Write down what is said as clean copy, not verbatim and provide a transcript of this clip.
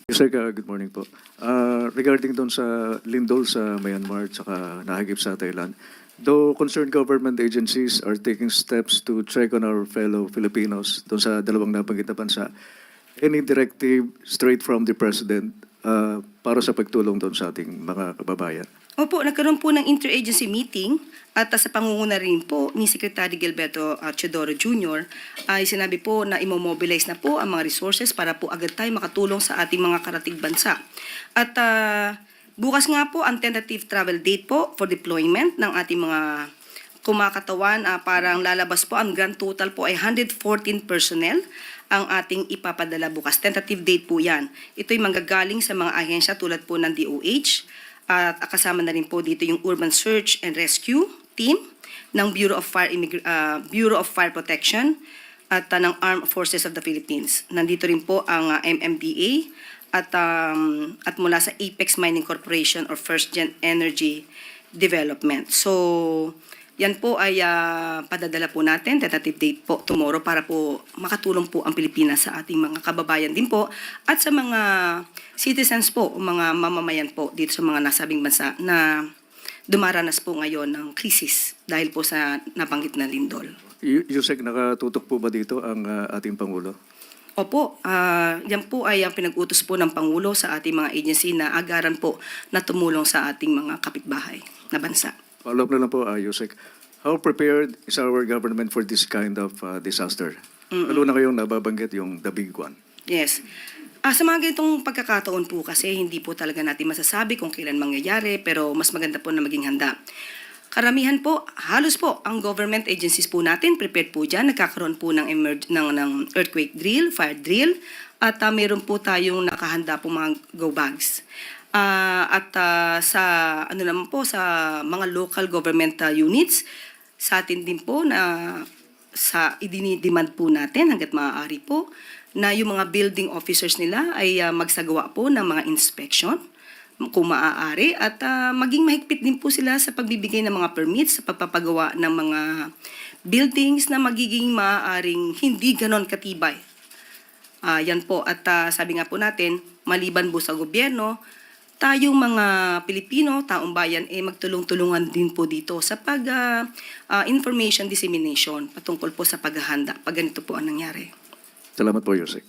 Sir, good morning po. Regarding doon sa lindol sa Myanmar at saka nahagip sa Thailand, though concerned government agencies are taking steps to check on our fellow Filipinos doon sa dalawang nabanggit na bansa, any directive straight from the President para sa pagtulong doon sa ating mga kababayan? Opo, nagkaroon po ng interagency meeting at sa pangunguna rin po ni Secretary Gilberto Teodoro Jr. ay sinabi po na imomobilize na po ang mga resources para po agad tayo makatulong sa ating mga karatig bansa. At bukas nga po ang tentative travel date po for deployment ng ating mga kumakatawan. Parang lalabas po ang grand total po ay 114 personnel ang ating ipapadala bukas. Tentative date po yan. Ito'y manggagaling sa mga ahensya tulad po ng DOH, at kasama na rin po dito yung Urban Search and Rescue Team ng Bureau of Fire Protection at ng Armed Forces of the Philippines. Nandito rin po ang MMDA at mula sa Apex Mining Corporation or First Gen Energy Development. So, yan po ay padadala po natin, tentative date po tomorrow para po makatulong po ang Pilipinas sa ating mga kababayan din po at sa mga citizens po, mga mamamayan po dito sa mga nasabing bansa na dumaranas po ngayon ng krisis dahil po sa nabanggit na lindol. Yusek, nakatutok po ba dito ang ating Pangulo? Opo, yan po ay ang pinag-utos po ng Pangulo sa ating mga agency na agaran po na tumulong sa ating mga kapitbahay na bansa. Follow up na lang po, Yusek. How prepared is our government for this kind of disaster? Lalo na kayong nababanggit yung the big one. Yes. Sa mga ganitong pagkakataon po kasi hindi po talaga natin masasabi kung kailan mangyayari pero mas maganda po na maging handa. Karamihan po, halos po ang government agencies po natin prepared po dyan. Nagkakaroon po ng earthquake drill, fire drill at meron po tayong nakahanda po mga go bags. Sa ano naman po sa mga local government units sa atin din po na sa idinidemand po natin hangga't maaari po na yung mga building officers nila ay magsagawa po ng mga inspection kung maaari at maging mahigpit din po sila sa pagbibigay ng mga permits sa pagpapagawa ng mga buildings na magiging maaaring hindi ganon katibay. Yan po at sabi nga po natin maliban po sa gobyerno, tayong mga Pilipino, taong bayan, magtulong-tulungan din po dito sa information dissemination patungkol po sa paghahanda pag ganito po ang nangyari. Salamat po, Yusek.